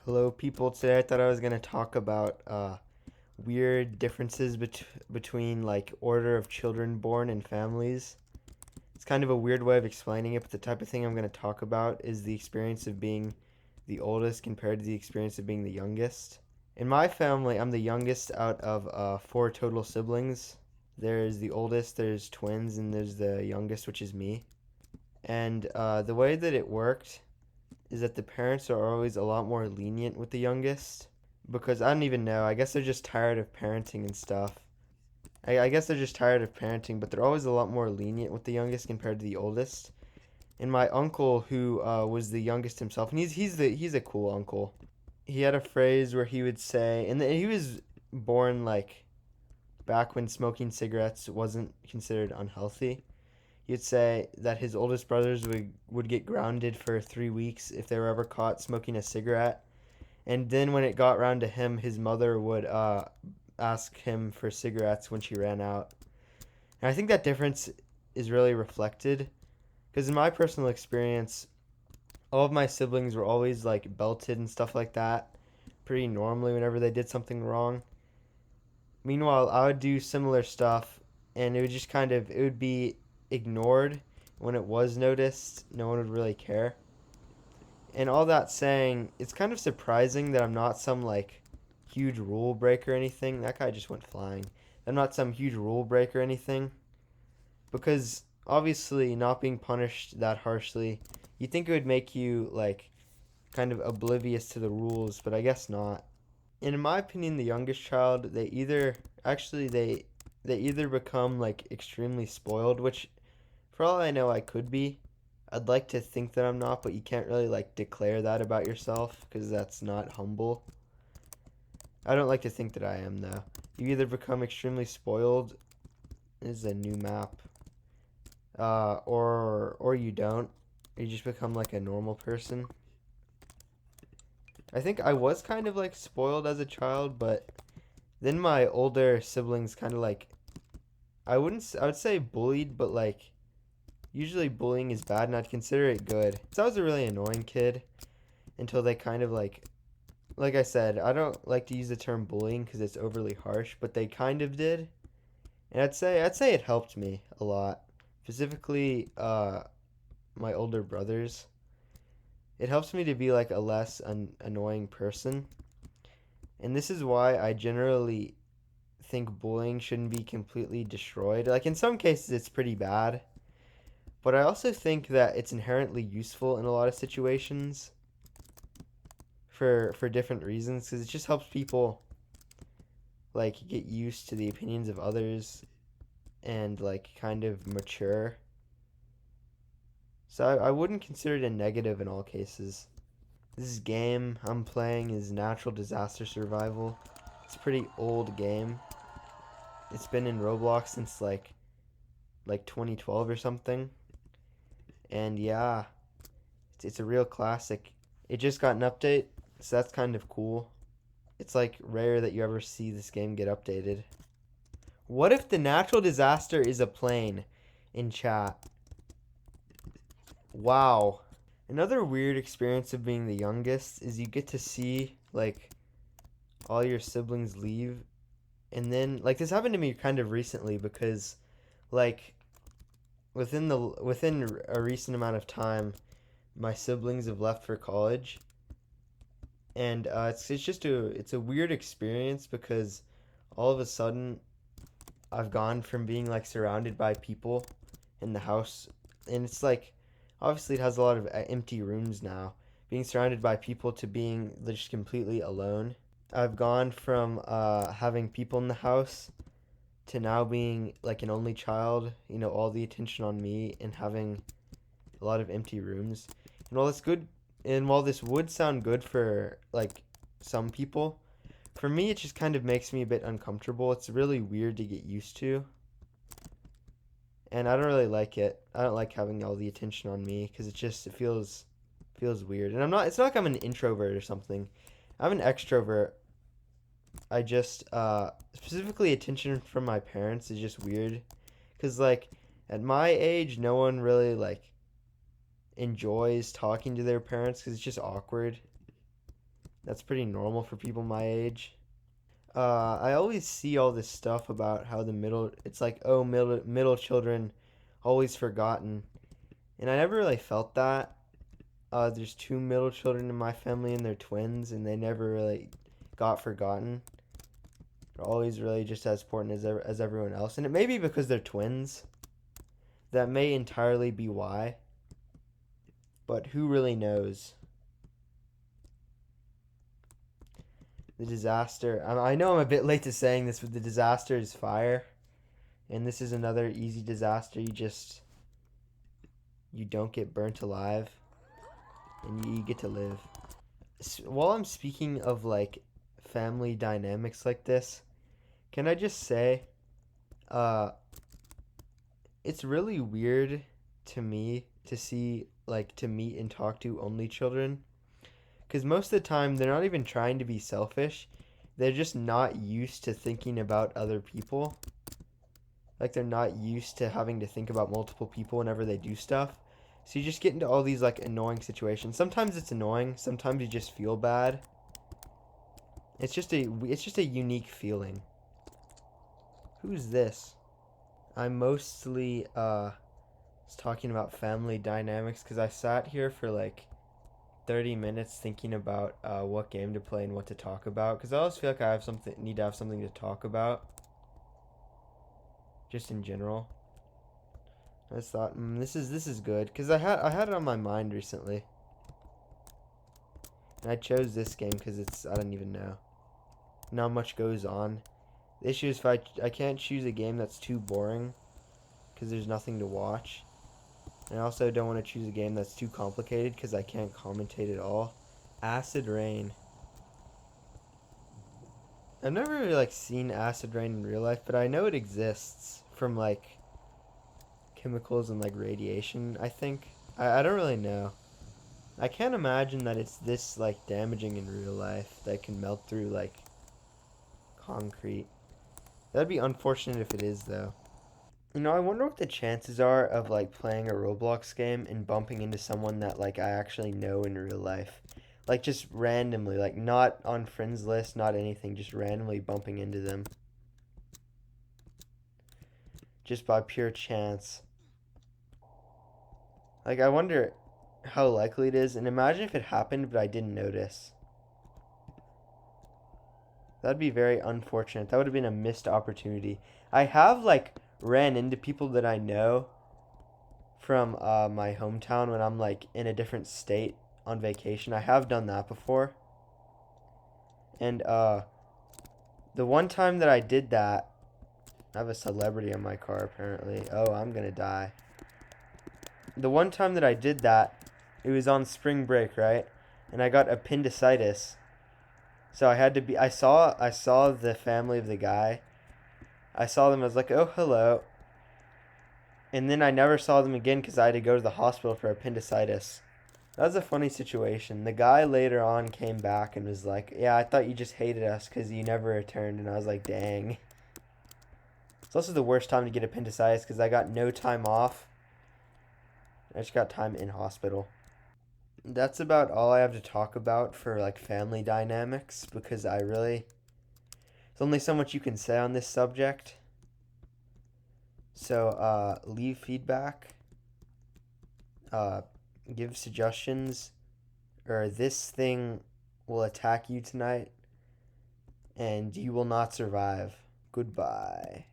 Hello, people. Today I thought I was going to talk about weird differences between like order of children born and families. It's kind of a weird way of explaining it, but the type of thing I'm going to talk about is the experience of being the oldest compared to the experience of being the youngest. In my family, I'm the youngest out of four total siblings. There's the oldest, there's twins, and there's the youngest, which is me. And the way that it worked is that the parents are always a lot more lenient with the youngest because I don't even know. I guess they're just tired of parenting and stuff. I guess they're just tired of parenting, but they're always a lot more lenient with the youngest compared to the oldest. And my uncle, who was the youngest himself, and he's a cool uncle. He had a phrase where he would say, and he was born like back when smoking cigarettes wasn't considered unhealthy. He'd say that his oldest brothers would get grounded for 3 weeks if they were ever caught smoking a cigarette. And then when it got around to him, his mother would ask him for cigarettes when she ran out. And I think that difference is really reflected because in my personal experience, all of my siblings were always like belted and stuff like that pretty normally whenever they did something wrong. Meanwhile, I would do similar stuff and it would be ignored. When it was noticed, no one would really care. And all that saying, it's kind of surprising that I'm not some like huge rule breaker or anything. That guy just went flying. I'm not some huge rule breaker or anything because obviously not being punished that harshly, you think it would make you like kind of oblivious to the rules, but I guess not. And in my opinion, the youngest child, they either become like extremely spoiled, which for all I know I could be. I'd like to think that I'm not, but you can't really like declare that about yourself because that's not humble. I don't like to think that I am though. You either become extremely spoiled, this is a new map, or you don't. You just become like a normal person. I think I was kind of like spoiled as a child, but then my older siblings kind of like I would say bullied, but like usually bullying is bad and I'd consider it good. So I was a really annoying kid until they kind of like I said, I don't like to use the term bullying because it's overly harsh, but they kind of did, and I'd say it helped me a lot. Specifically, my older brothers. It helps me to be like a less annoying person, and this is why I generally think bullying shouldn't be completely destroyed. Like in some cases, it's pretty bad, but I also think that it's inherently useful in a lot of situations for different reasons because it just helps people like get used to the opinions of others and like kind of mature. So I wouldn't consider it a negative in all cases. This game I'm playing is Natural Disaster Survival. It's a pretty old game. It's been in Roblox since like 2012 or something. And yeah, it's a real classic. It just got an update, so that's kind of cool. It's like rare that you ever see this game get updated. What if the natural disaster is a plane in chat? Wow. Another weird experience of being the youngest is you get to see like all your siblings leave and then like this happened to me kind of recently because like within a recent amount of time my siblings have left for college and it's a weird experience because all of a sudden I've gone from being like surrounded by people in the house, and it's like obviously it has a lot of empty rooms now. Being surrounded by people to being just completely alone. I've gone from having people in the house to now being like an only child, all the attention on me and having a lot of empty rooms. And while this would sound good for like some people, for me it just kind of makes me a bit uncomfortable. It's really weird to get used to and I don't really like it. I don't like having all the attention on me because it feels weird. And I'm not. It's not like I'm an introvert or something. I'm an extrovert. I just specifically attention from my parents is just weird because like at my age, no one really like enjoys talking to their parents because it's just awkward. That's pretty normal for people my age. I always see all this stuff about how the middle, it's like, oh, middle children always forgotten. And I never really felt that. There's two middle children in my family and they're twins, and they never really got forgotten. They're always really just as important as everyone else. And it may be because they're twins. That may entirely be why. But who really knows? The disaster. I know I'm a bit late to saying this, but the disaster is fire. And this is another easy disaster. You don't get burnt alive, and you get to live. While I'm speaking of like family dynamics like this, can I just say, uh, it's really weird to me to see like to meet and talk to only children, because most of the time they're not even trying to be selfish. They're just not used to thinking about other people. Like they're not used to having to think about multiple people whenever they do stuff. So you just get into all these like annoying situations. Sometimes it's annoying, sometimes you just feel bad. It's just a unique feeling. Who's this? I'm mostly was talking about family dynamics because I sat here for like 30 minutes thinking about what game to play and what to talk about because I always feel like need to have something to talk about just in general. I just thought, this is good because I had it on my mind recently, and I chose this game because it's I don't even know. Not much goes on. The issue is if I can't choose a game that's too boring because there's nothing to watch, and I also don't want to choose a game that's too complicated because I can't commentate at all. Acid rain. I've never really like seen acid rain in real life, but I know it exists from like chemicals and like radiation. I think I don't really know. I can't imagine that it's this like damaging in real life that can melt through like concrete. That'd be unfortunate if it is though. I wonder what the chances are of like playing a Roblox game and bumping into someone that like I actually know in real life. Like just randomly, like not on friends list, not anything, just randomly bumping into them just by pure chance. Like I wonder how likely it is and imagine if it happened but I didn't notice. That'd be very unfortunate. That would have been a missed opportunity. I have like ran into people that I know from my hometown when I'm like in a different state on vacation. I have done that before. And the one time that I did that, I have a celebrity on my car apparently. Oh, I'm gonna die. The one time that I did that, it was on spring break, right? And I got appendicitis. So I had to be I saw the family of the guy. I saw them, I was like, "Oh, hello." And then I never saw them again cuz I had to go to the hospital for appendicitis. That was a funny situation. The guy later on came back and was like, "Yeah, I thought you just hated us cuz you never returned." And I was like, "Dang." It's also the worst time to get appendicitis cuz I got no time off. I just got time in hospital. That's about all I have to talk about for like family dynamics because there's only so much you can say on this subject. So leave feedback, uh, give suggestions, or this thing will attack you tonight and you will not survive. Goodbye.